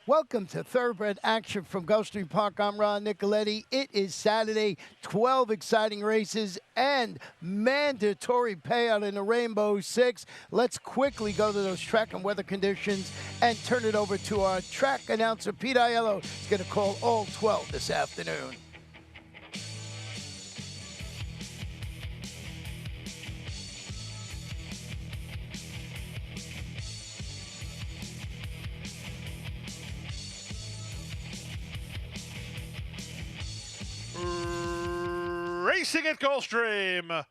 Welcome to Thoroughbred Action from Gulfstream Park. I'm Ron Nicoletti. It is Saturday, 12 exciting races and mandatory payout in the Rainbow Six. Let's quickly go to those track and weather conditions and turn it over to our track announcer, Pete Aiello. He's going to call all 12 this afternoon. Racing at Gulfstream.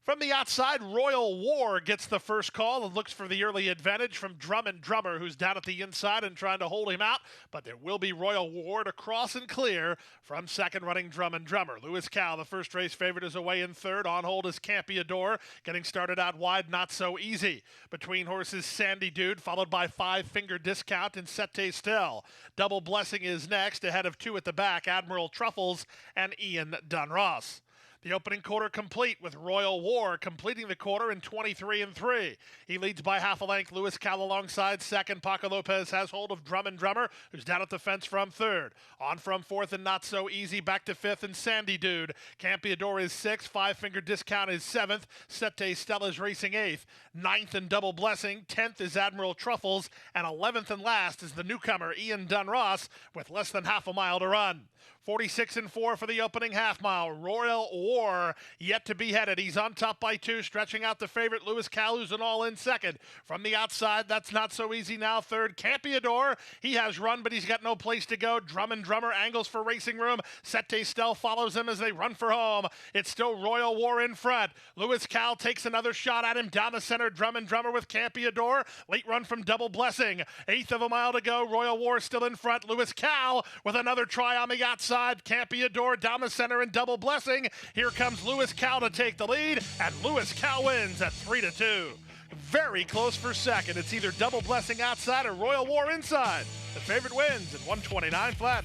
From the outside, Royal War gets the first call and looks for the early advantage from Drummer, who's down at the inside and trying to hold him out. But there will be Royal War to cross and clear from second running Drummer. Lewis Cow, the first race favorite, is away in third. On hold is Campiador, getting started out wide, not so easy. Between horses, Sandy Dude, followed by Five Finger Discount and Sette Stell. Double Blessing is next, ahead of two at the back, Admiral Truffles and Ian Dunross. The opening quarter complete with Royal War completing the quarter in 23-3. He leads by half a length. Lewis Cal alongside second. Paco Lopez has hold of Drummer, who's down at the fence from third. On from fourth and not so easy. Back to fifth and Sandy Dude. Campiador is sixth. Five Finger Discount is seventh. Sette Stella is racing eighth. Ninth and Double Blessing. 10th is Admiral Truffles. And 11th and last is the newcomer Ian Dunross with less than half a mile to run. 46-4 for the opening half mile. Royal War yet to be headed. He's on top by two, stretching out the favorite Lewis Cal, who's an all-in second. From the outside, that's not so easy now. Third, Campiador. He has run, but he's got no place to go. Drummer angles for racing room. Sette Stell follows him as they run for home. It's still Royal War in front. Lewis Cal takes another shot at him down the center. Drummer with Campiador. Late run from Double Blessing. Eighth of a mile to go. Royal War still in front. Lewis Cal with another try on the outside. Campiador down the center and Double Blessing. Here comes Lewis Cal to take the lead, and Lewis Cal wins at 3-2. Very close for second. It's either Double Blessing outside or Royal War inside. The favorite wins at 129 flat.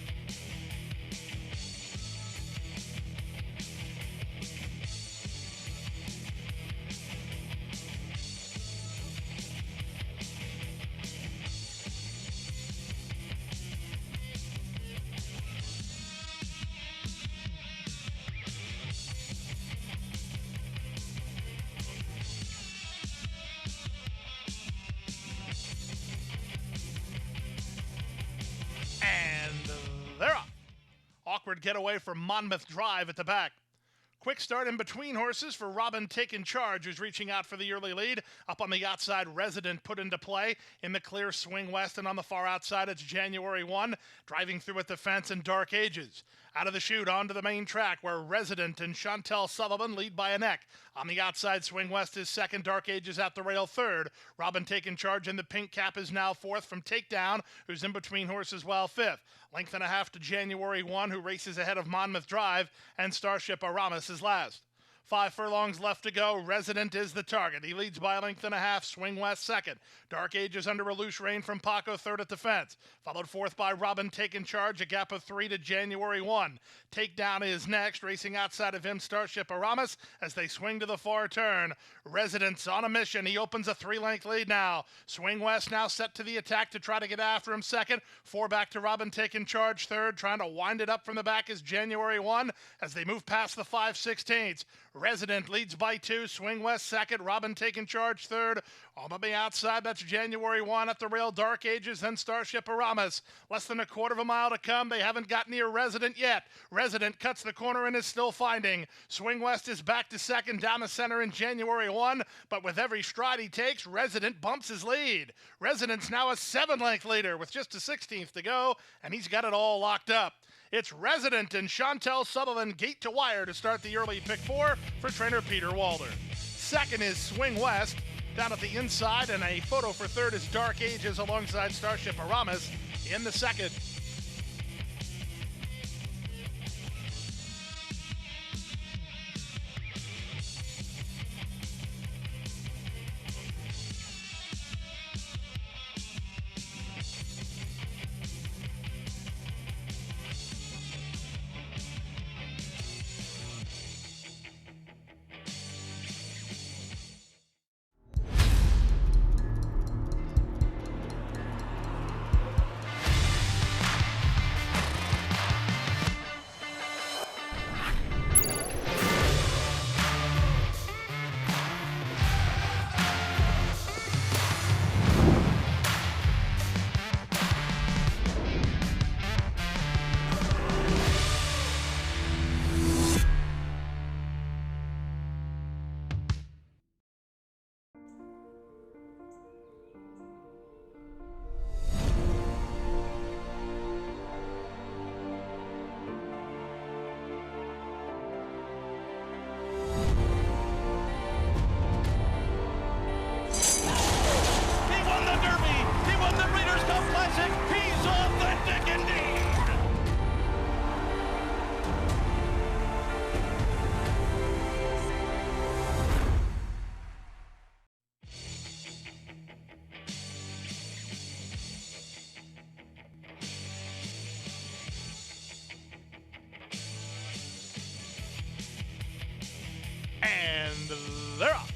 And they're off. Awkward getaway from Monmouth Drive at the back. Quick start in between horses for Robin Taking Charge, who's reaching out for the early lead. Up on the outside, Resident put into play in the clear Swing West, and on the far outside, it's January 1, driving through at the fence in Dark Ages. Out of the chute, onto the main track, where Resident and Chantel Sullivan lead by a neck. On the outside, Swing West is second, Dark Ages at the rail third. Robin Taking Charge in the pink cap is now fourth from Takedown, who's in between horses well fifth. Length and a half to January 1, who races ahead of Monmouth Drive, and Starship Aramis is last. 5 furlongs left to go. Resident is the target. He leads by a length and a half. Swing West second. Dark Ages under a loose rein from Paco third at the fence. Followed fourth by Robin Taking Charge, a gap of 3 to January 1. Takedown is next. Racing outside of him, Starship Aramis, as they swing to the far turn. Resident's on a mission. He opens a 3-length lead now. Swing West now set to the attack to try to get after him second. 4 back to Robin Taking Charge third. Trying to wind it up from the back is January 1 as they move past the 5/16. Resident leads by 2. Swing West second. Robin Taking Charge third. On the outside, that's January 1 at the rail. Dark Ages, then Starship Aramis. Less than a quarter of a mile to come. They haven't got near Resident yet. Resident cuts the corner and is still finding. Swing West is back to second down the center in January 1, but with every stride he takes, Resident bumps his lead. Resident's now a 7-length leader with just a 16th to go, and he's got it all locked up. It's Resident and Chantel Sullivan gate to wire to start the early pick 4 for trainer Peter Walder. Second is Swing West down at the inside, and a photo for third is Dark Ages alongside Starship Aramis in the second. they're off.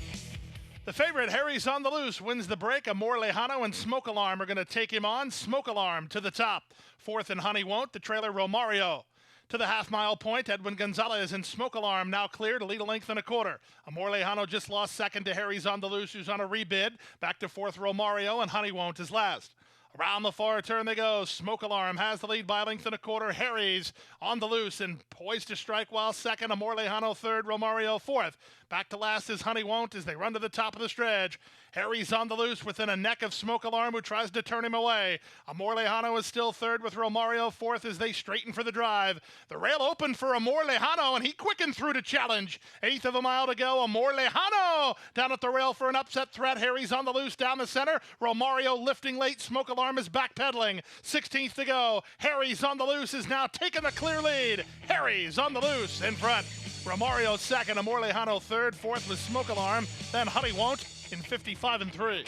The favorite, Harry's on the Loose, wins the break. Amor Lejano and Smoke Alarm are going to take him on. Smoke Alarm to the top. Fourth and Honey Won't. The trailer, Romario. To the half-mile point, Edwin Gonzalez and Smoke Alarm now clear to lead a length and a quarter. Amor Lejano just lost second to Harry's on the Loose, who's on a rebid. Back to fourth, Romario, and Honey Won't is last. Around the far turn they go. Smoke Alarm has the lead by a length and a quarter. Harry's on the loose and poised to strike while second. Amor Lejano third, Romario fourth. Back to last is Honey Won't as they run to the top of the stretch. Harry's on the loose within a neck of Smoke Alarm, who tries to turn him away. Amor Lejano is still third with Romario fourth as they straighten for the drive. The rail open for Amor Lejano, and he quickened through to challenge. Eighth of a mile to go. Amor Lejano down at the rail for an upset threat. Harry's on the loose down the center. Romario lifting late. Smoke Alarm is backpedaling. 16th to go. Harry's on the loose is now taking the clear lead. Harry's on the loose in front. Romario second, Amor Lejano third, fourth was Smoke Alarm, then Honey Won't in 55 and 3.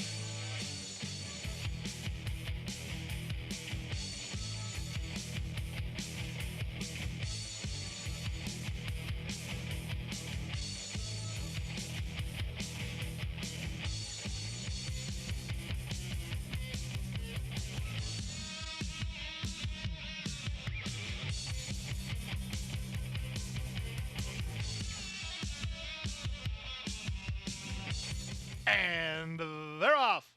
And they're off.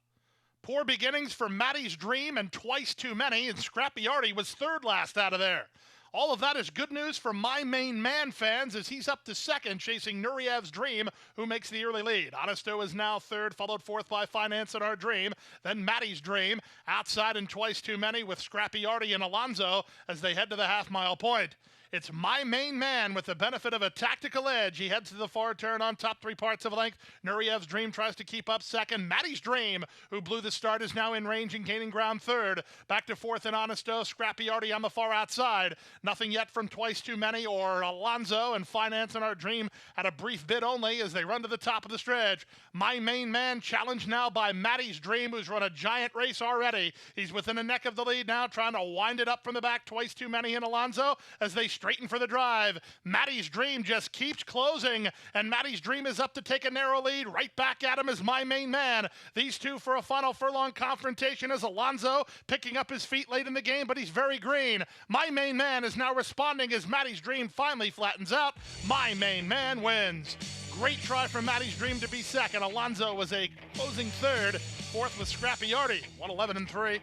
Poor beginnings for Maddie's Dream and Twice Too Many, and Scrappy Artie was third last out of there. All of that is good news for My Main Man fans as he's up to second, chasing Nuriev's Dream, who makes the early lead. Honesto is now third, followed fourth by Finance and Our Dream. Then Maddie's Dream, outside and Twice Too Many with Scrappy Artie and Alonzo as they head to the half-mile point. It's My Main Man with the benefit of a tactical edge. He heads to the far turn on top 3 parts of a length. Nuriev's Dream tries to keep up second. Maddie's Dream, who blew the start, is now in range and gaining ground third. Back to fourth and Honesto. Scrappy Artie on the far outside. Nothing yet from Twice Too Many or Alonzo, and Finance and Our Dream at a brief bid only as they run to the top of the stretch. My Main Man challenged now by Maddie's Dream, who's run a giant race already. He's within a neck of the lead now, trying to wind it up from the back. Twice Too Many and Alonzo as they straighten for the drive. Maddie's Dream just keeps closing, and Maddie's Dream is up to take a narrow lead. Right back at him is My Main Man. These two for a final furlong confrontation as Alonzo picking up his feet late in the game, but he's very green. My Main Man is now responding as Maddie's Dream finally flattens out. My Main Man wins. Great try from Maddie's Dream to be second. Alonzo was a closing third. Fourth was Scrappy Artie, 111 and 3.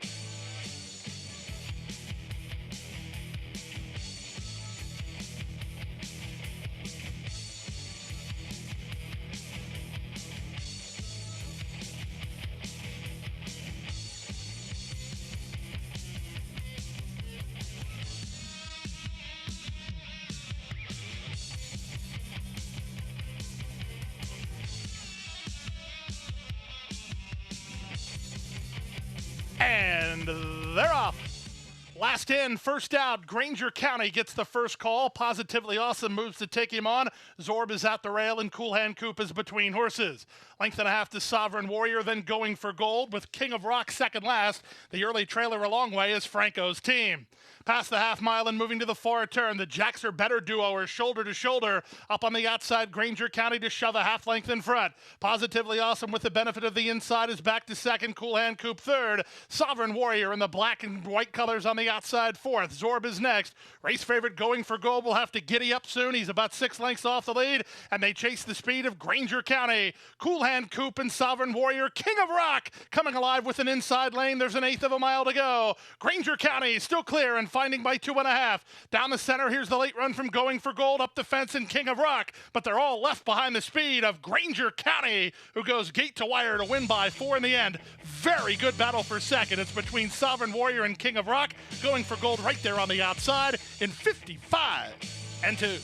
And they're off. Last in, first out. Granger County gets the first call. Positively Awesome moves to take him on. Zorb is at the rail, and Cool Hand Coop is between horses. Length and a half to Sovereign Warrior, then Going for Gold with King of Rock second last. The early trailer a long way is Franco's team. Past the half mile and moving to the far turn, the Jacks Are Better duo are shoulder to shoulder. Up on the outside, Granger County to shove a half length in front. Positively Awesome with the benefit of the inside is back to second. Cool Hand Coop third. Sovereign Warrior in the black and white colors on the outside fourth. Zorb is next. Race favorite Going for Gold will have to giddy up soon. He's about 6 lengths off the lead, and they chase the speed of Granger County. Cool Hand Coop and Sovereign Warrior. King of Rock coming alive with an inside lane. There's an eighth of a mile to go. Granger County still clear and finding by 2.5. Down the center, here's the late run from Going for Gold, up the fence and King of Rock, but they're all left behind the speed of Granger County, who goes gate to wire to win by 4 in the end. Very good battle for second. It's between Sovereign Warrior and King of Rock. Going for Gold right there on the outside in 55 and 2.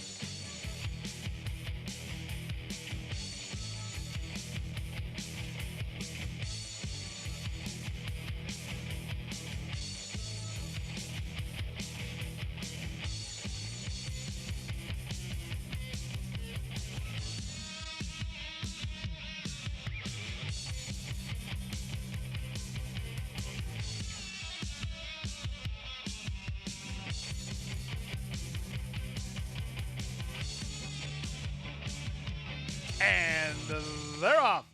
they're off.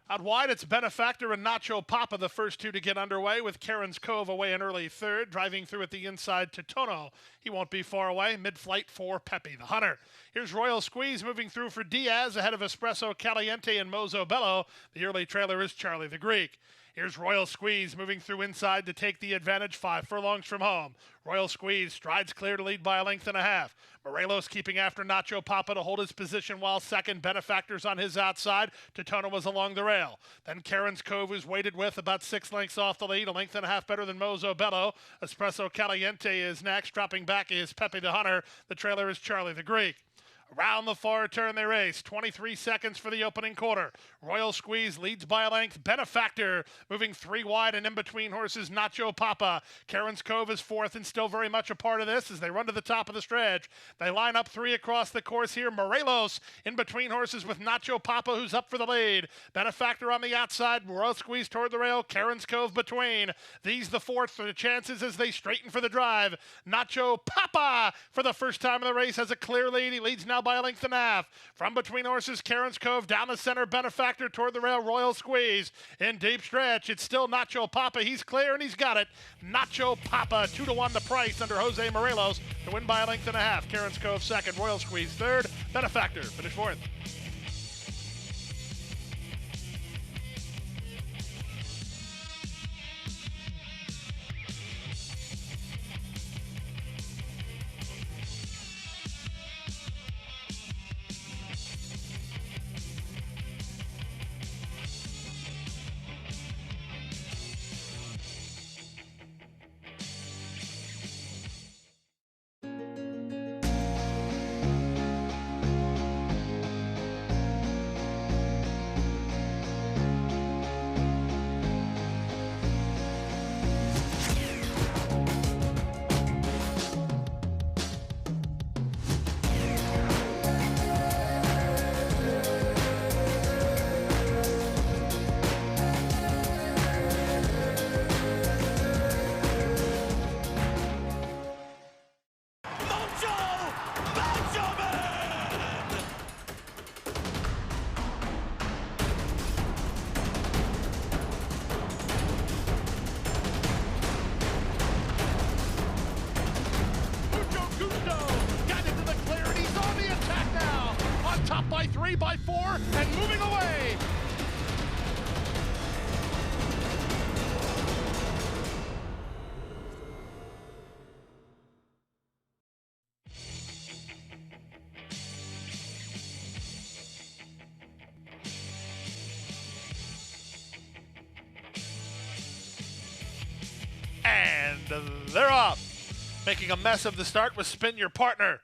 Out wide, it's Benefactor and Nacho Papa, the first two to get underway, with Karen's Cove away in early third. Driving through at the inside to Tono. He won't be far away. Mid-flight for Pepe, the hunter. Here's Royal Squeeze moving through for Diaz ahead of Espresso Caliente and Mozo Bello. The early trailer is Charlie the Greek. Here's Royal Squeeze moving through inside to take the advantage, 5 furlongs from home. Royal Squeeze strides clear to lead by a length and a half. Morelos keeping after Nacho Papa to hold his position while second. Benefactor's on his outside. Totono was along the rail. Then Karen's Cove, who's weighted with about 6 lengths off the lead, a length and a half better than Mozo Bello. Espresso Caliente is next. Dropping back is Pepe the Hunter. The trailer is Charlie the Greek. Around the far turn they race. 23 seconds for the opening quarter. Royal Squeeze leads by a length. Benefactor moving 3 wide and in between horses Nacho Papa. Karen's Cove is fourth and still very much a part of this as they run to the top of the stretch. They line up 3 across the course here. Morelos in between horses with Nacho Papa, who's up for the lead. Benefactor on the outside. Royal Squeeze toward the rail. Karen's Cove between. These the fourth for the chances as they straighten for the drive. Nacho Papa for the first time in the race has a clear lead. He leads now by a length and a half. From between horses, Karen's Cove down the center. Benefactor toward the rail. Royal Squeeze in deep stretch. It's still Nacho Papa. He's clear and he's got it. Nacho Papa 2-1 the price under Jose Morelos to win by a length and a half. Karen's Cove second. Royal Squeeze third. Benefactor finish fourth. By 3, by 4, and moving away. And they're off. Making a mess of the start was Spin Your Partner.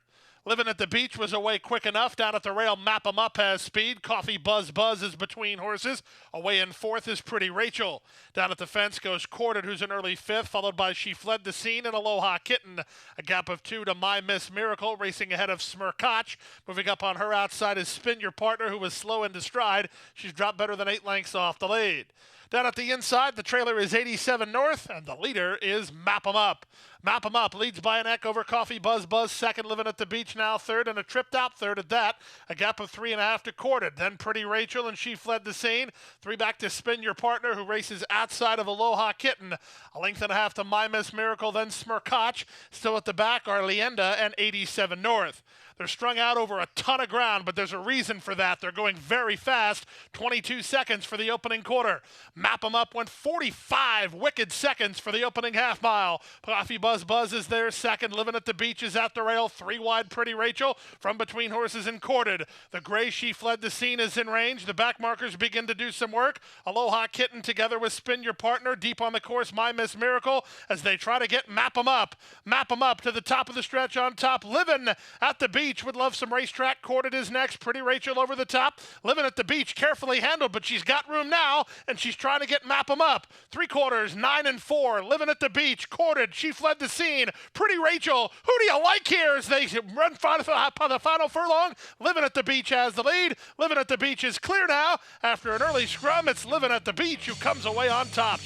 Living at the Beach was away quick enough. Down at the rail, Map 'em Up has speed. Coffee Buzz Buzz is between horses. Away in fourth is Pretty Rachel. Down at the fence goes Courted, who's an early fifth, followed by She Fled the Scene and Aloha Kitten. A gap of 2 to My Miss Miracle, racing ahead of Smirkach. Moving up on her outside is Spin Your Partner, who was slow into stride. She's dropped better than 8 lengths off the lead. Down at the inside, the trailer is 87 North, and the leader is Map 'em Up. Map 'em Up leads by a neck over Coffee Buzz Buzz, second. Living at the Beach now third, and a tripped out third at that. A gap of 3.5 to Courted. Then Pretty Rachel and She Fled the Scene. 3 back to Spin Your Partner, who races outside of Aloha Kitten. A length and a half to My Miss Miracle, then Smirkach. Still at the back are Leenda and 87 North. They're strung out over a ton of ground, but there's a reason for that. They're going very fast. 22 seconds for the opening quarter. Map 'em Up went 45 wicked seconds for the opening half mile. Coffee Buzz Buzz is there second. Living at the Beach is at the rail. 3 wide Pretty Rachel from between horses and Courted. The gray She Fled the Scene is in range. The back markers begin to do some work. Aloha Kitten together with Spin Your Partner. Deep on the course, My Miss Miracle as they try to get Map 'em Up. Map 'em Up to the top of the stretch on top. Living at the Beach would love some racetrack. Courted is next. Pretty Rachel over the top. Living at the Beach, carefully handled, but she's got room now, and she's trying to get Map 'em Up. 3/4, 9 and 4. Living at the Beach, Courted. She Fled the Scene. Pretty Rachel. Who do you like here as they run the final furlong? Living at the Beach has the lead. Living at the Beach is clear now. After an early scrum, it's Living at the Beach who comes away on top.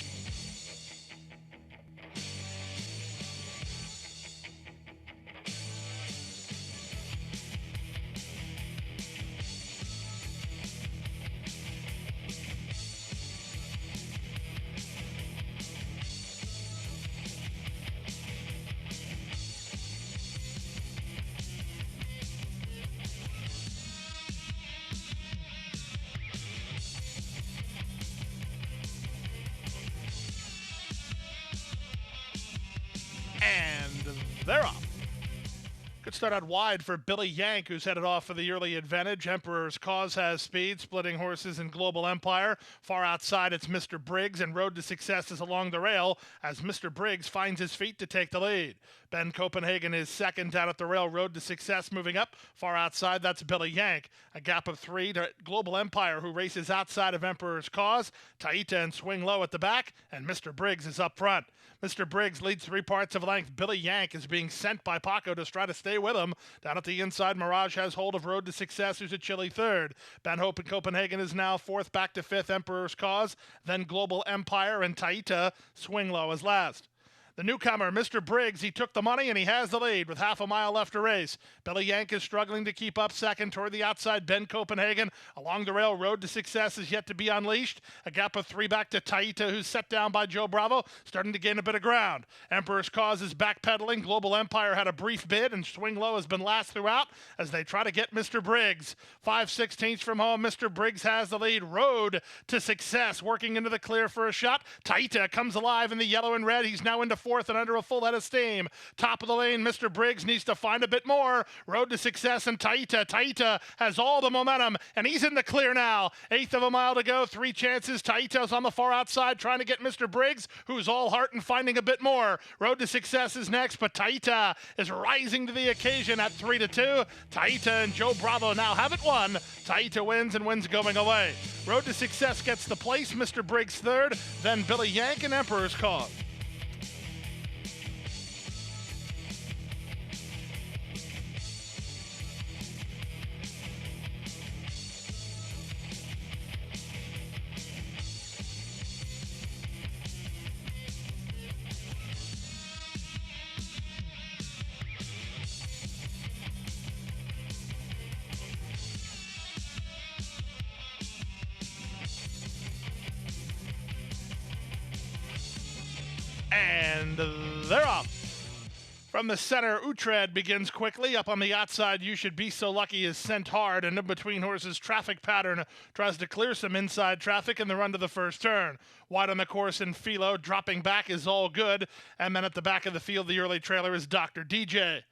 they're off. Good start out wide for Billy Yank, who's headed off for the early advantage. Emperor's Cause has speed, splitting horses in Global Empire. Far outside, it's Mr. Briggs, and Road to Success is along the rail as Mr. Briggs finds his feet to take the lead. Ben Copenhagen is second down at the rail. Road to Success moving up. Far outside, that's Billy Yank. A gap of 3 to Global Empire, who races outside of Emperor's Cause. Taita and Swing Low at the back, and Mr. Briggs is up front. Mr. Briggs leads 3 parts of length. Billy Yank is being sent by Paco to try to stay with him. Down at the inside, Mirage has hold of Road to Success, who's a chilly third. Ben Hope and Copenhagen is now 4th, back to 5th, Emperor's Cause. Then Global Empire and Taita. Swing Low is last. The newcomer, Mr. Briggs, he took the money and he has the lead with half a mile left to race. Billy Yank is struggling to keep up second toward the outside. Ben Copenhagen along the rail. Road to Success is yet to be unleashed. A gap of 3 back to Taita, who's set down by Joe Bravo, starting to gain a bit of ground. Emperor's Cause is backpedaling. Global Empire had a brief bid, and Swing Low has been last throughout as they try to get Mr. Briggs. 5/16 from home, Mr. Briggs has the lead. Road to Success working into the clear for a shot. Taita comes alive in the yellow and red. He's now into 4th and under a full head of steam. Top of the lane, Mr. Briggs needs to find a bit more. Road to Success and Taita. Taita has all the momentum, and he's in the clear now. 1/8 of a mile to go, 3 chances. Taita's on the far outside trying to get Mr. Briggs, who's all heart and finding a bit more. Road to Success is next, but Taita is rising to the occasion at 3-2. Taita and Joe Bravo now have it won. Taita wins and wins going away. Road to Success gets the place. Mr. Briggs third, then Billy Yank and Emperor's Cause. And they're off. From the center, Utrecht begins quickly. Up on the outside, You Should Be So Lucky is sent hard, and in between horses, Traffic Pattern tries to clear some inside traffic in the run to the first turn. Wide on the course in Philo, dropping back is All Good, and then at the back of the field, the early trailer is Dr. DJ.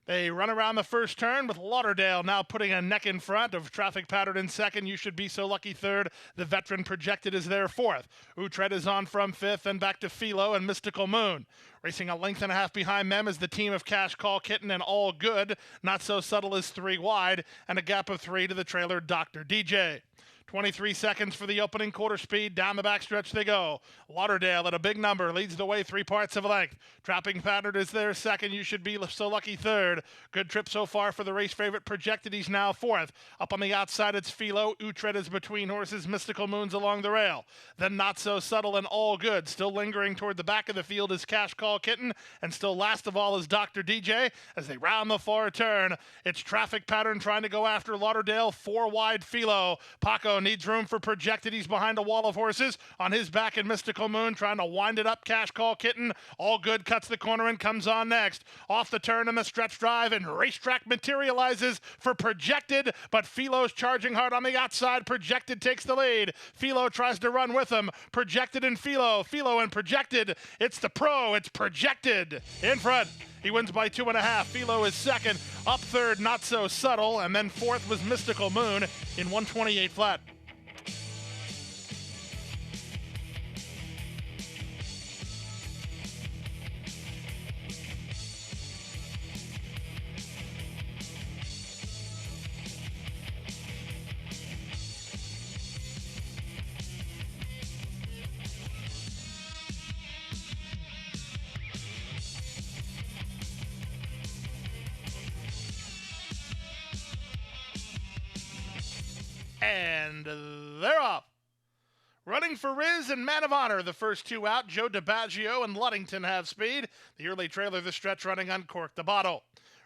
They run around the first turn with Lauderdale now putting a neck in front of Traffic Pattern in second. You Should Be So Lucky third. The Veteran Projected is there 4th. Utrecht is on from 5th and back to Philo and Mystical Moon. Racing a length and a half behind them is the team of Cash Call Kitten and All Good. Not So Subtle is 3 wide and a gap of 3 to the trailer Dr. DJ. 23 seconds for the opening quarter speed. Down the backstretch they go. Lauderdale at a big number leads the way 3 parts of length. Trapping Pattern is there second. You Should Be So Lucky third. Good trip so far for the race favorite Projected. He's now 4th. Up on the outside it's Philo. Utrecht is between horses. Mystical Moon's along the rail. Then Not So Subtle and All Good. Still lingering toward the back of the field is Cash Call Kitten. And still last of all is Dr. DJ. As they round the far turn, it's Traffic Pattern trying to go after Lauderdale. 4 wide Philo. Paco needs room for Projected. He's behind a wall of horses. On his back in Mystical Moon, trying to wind it up. Cash Call Kitten. All Good cuts the corner and comes on next. Off the turn in the stretch drive, and Racetrack materializes for Projected, but Philo's charging hard on the outside. Projected takes the lead. Philo tries to run with him. Projected and Philo. Philo and Projected. It's the pro. It's Projected in front. He wins by 2.5. Philo is second. Up third, Not So Subtle. And then 4th was Mystical Moon in 128 flat. And they're off. Running for Riz and Man of Honor, the first 2 out. Joe DiBaggio and Ludington have speed. The early trailer, the stretch running Uncork the Bottle.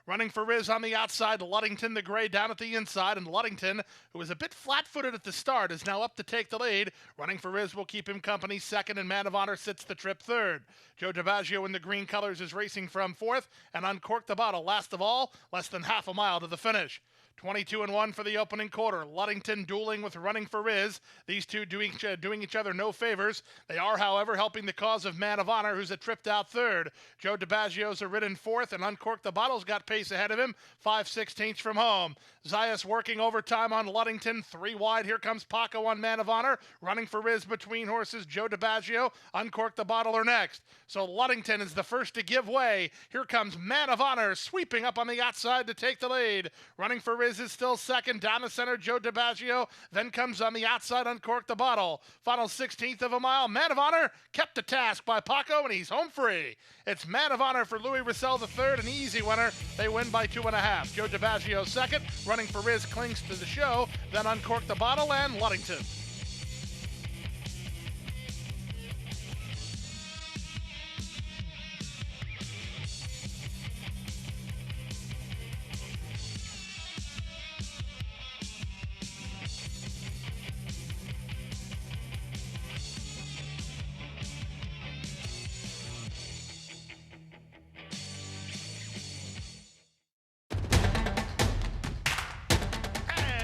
Running for Riz on the outside, Ludington the gray down at the inside, and Ludington, who was a bit flat-footed at the start, is now up to take the lead. Running for Riz will keep him company second, and Man of Honor sits the trip third. Joe DiBaggio in the green colors is racing from 4th, and Uncork the Bottle last of all, less than half a mile to the finish. 22-1 for the opening quarter. Ludington dueling with Running for Riz. These two doing each other no favors. They are, however, helping the cause of Man of Honor, who's a tripped out third. Joe DiBaggio's a ridden fourth, and Uncork the Bottle's got pace ahead of him, 5/16 from home. Zayas working overtime on Ludington, 3 wide. Here comes Paco on Man of Honor. Running for Riz between horses. Joe DiBaggio, Uncork the Bottle are next. So Ludington is the first to give way. Here comes Man of Honor sweeping up on the outside to take the lead. Running for Riz is still second. Down the center, Joe DiBaggio. Then comes on the outside, Uncork the Bottle. Final 16th of a mile. Man of Honor kept to task by Paco, and he's home free. It's Man of Honor for Louis Russell III, an easy winner. They win by 2.5. Joe DiBaggio second. Running for Riz clings to the show. Then Uncork the Bottle and Ludington.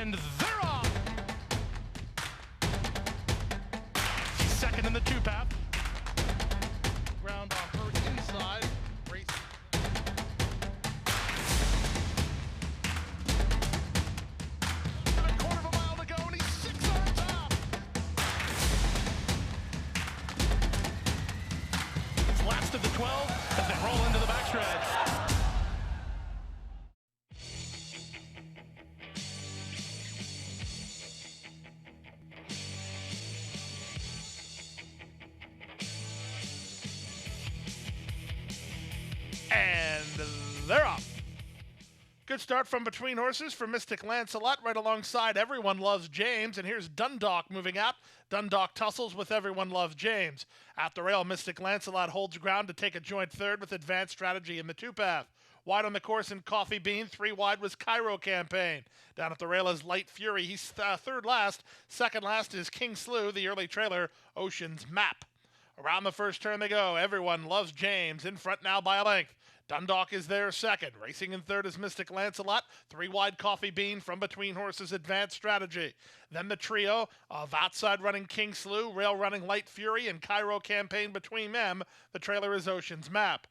And they're off. He's second in the two-path. Ground on her inside. Race. A quarter of a mile to go, and he's 6 on top. It's last of the 12 as they roll into the backstretch. And they're off. Good start from between horses for Mystic Lancelot right alongside Everyone Loves James. And here's Dundalk moving out. Dundalk tussles with Everyone Loves James. At the rail, Mystic Lancelot holds ground to take a joint third with Advanced Strategy in the two-path. Wide on the course in Coffee Bean, 3 wide was Cairo Campaign. Down at the rail is Light Fury. He's third last. Second last is King Slew, the early trailer, Ocean's Map. Around the first turn they go. Everyone Loves James. In front now by a length. Dundalk is there second. Racing in third is Mystic Lancelot. 3 wide Coffee Bean from between horses Advanced Strategy. Then the trio of outside running King Slew, rail running Light Fury, and Cairo Campaign between them. The trailer is Ocean's Map.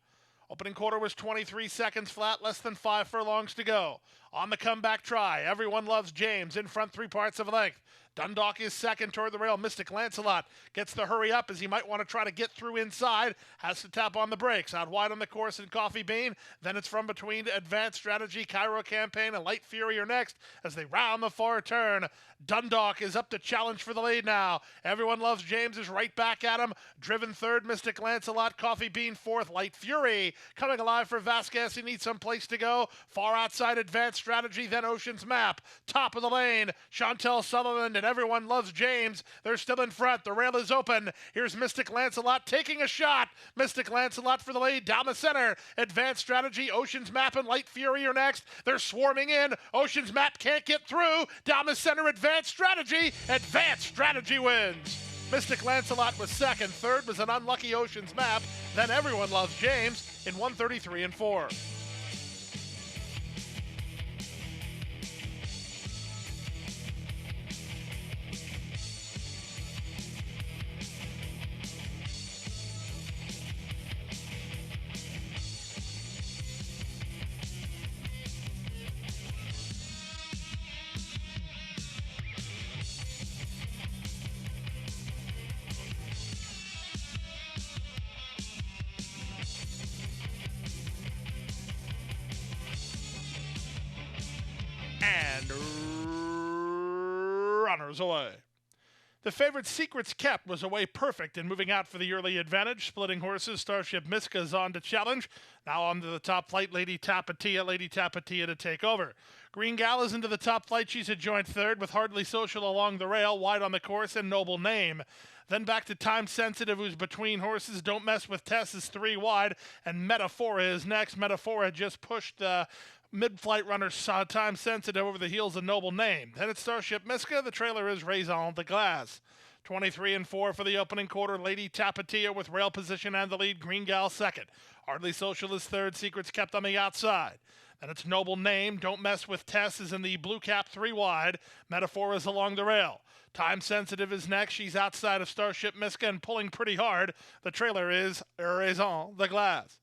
Opening quarter was 23 seconds flat, less than 5 furlongs to go. On the comeback try, Everyone Loves James in front 3 parts of a length. Dundalk is second toward the rail. Mystic Lancelot gets the hurry up as he might want to try to get through inside. Has to tap on the brakes. Out wide on the course in Coffee Bean. Then it's from between Advanced Strategy, Cairo Campaign, and Light Fury are next as they round the far turn. Dundalk is up to challenge for the lead now. Everyone Loves James is right back at him. Driven third, Mystic Lancelot. Coffee Bean fourth. Light Fury coming alive for Vasquez. He needs some place to go. Far outside Advanced Strategy, then Ocean's Map. Top of the lane, Chantel Sutherland and Everyone Loves James. They're still in front. The rail is open. Here's Mystic Lancelot taking a shot. Mystic Lancelot for the lead down the center. Advanced Strategy, Ocean's Map, and Light Fury are next. They're swarming in. Ocean's Map can't get through. Down the center, Advanced Strategy. Advanced Strategy wins. Mystic Lancelot was second. Third was an unlucky Ocean's Map. Then Everyone Loves James in 133 and 4. And runners away. The favorite Secrets Kept was away perfect in moving out for the early advantage. Splitting horses, Starship Miska's on to challenge. Now on to the top flight, Lady Tapatia to take over. Green Gal is into the top flight. She's a joint third with Hardly Social along the rail, wide on the course, and Noble Name. Then back to Time Sensitive, who's between horses. Don't Mess with Tess is 3 wide, and Metaphora is next. Metaphora just pushed mid-flight runner Time Sensitive over the heels of Noble Name. Then it's Starship Miska. The trailer is Raison de Glace. 23 and 4 for the opening quarter. Lady Tapatia with rail position and the lead. Green Gal second. Hardly Social is third. Secrets Kept on the outside. Then it's Noble Name, Don't Mess with Tess is in the blue cap 3 wide. Metaphor is along the rail. Time Sensitive is next. She's outside of Starship Miska and pulling pretty hard. The trailer is Raison the Glass.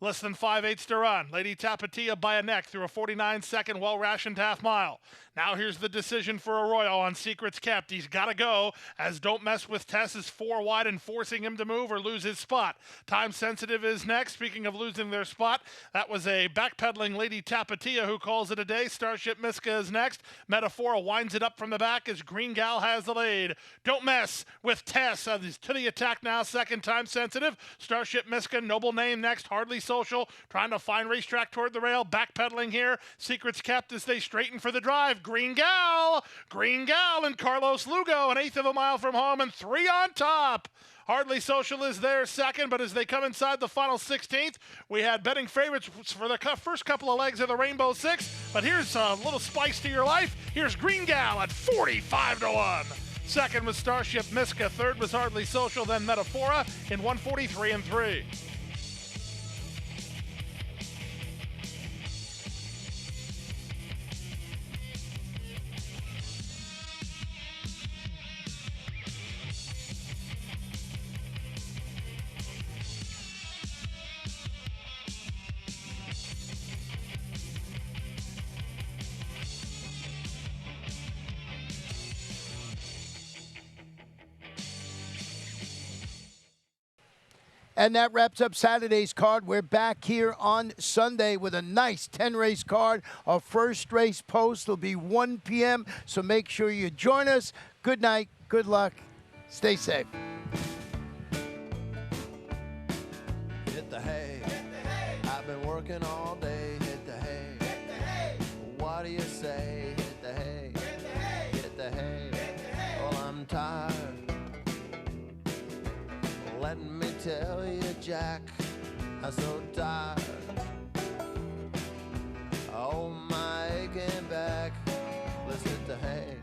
Less than 5/8 to run. Lady Tapatia by a neck through a 49-second well-rationed half mile. Now here's the decision for Arroyo on Secrets Kept. He's got to go as Don't Mess with Tess is 4 wide and forcing him to move or lose his spot. Time Sensitive is next. Speaking of losing their spot, that was a backpedaling Lady Tapatia who calls it a day. Starship Miska is next. Metaphora winds it up from the back as Green Gal has the lead. Don't Mess with Tess to the attack now. Second Time Sensitive. Starship Miska, Noble Name next. Hardly Social, trying to find racetrack toward the rail. Backpedaling here. Secrets Kept as they straighten for the drive. Green Gal, and Carlos Lugo, an 1/8 of a mile from home, and 3 on top. Hardly Social is there second, but as they come inside the final 16th, we had betting favorites for the first couple of legs of the Rainbow Six. But here's a little spice to your life. Here's Green Gal at 45-1. Second was Starship Miska. Third was Hardly Social, then Metaphora in 143 and 3. And that wraps up Saturday's card. We're back here on Sunday with a nice 10-race card. Our first race post will be 1 p.m., so make sure you join us. Good night, good luck, stay safe. Hit the hay. I've been working all day. Hit the hay. What do you say? Hit the hay. Hit the hay. Well, I'm tired. Let me tell you, Jack, I'm so tired. Oh, my aching back. Let's hit the hay.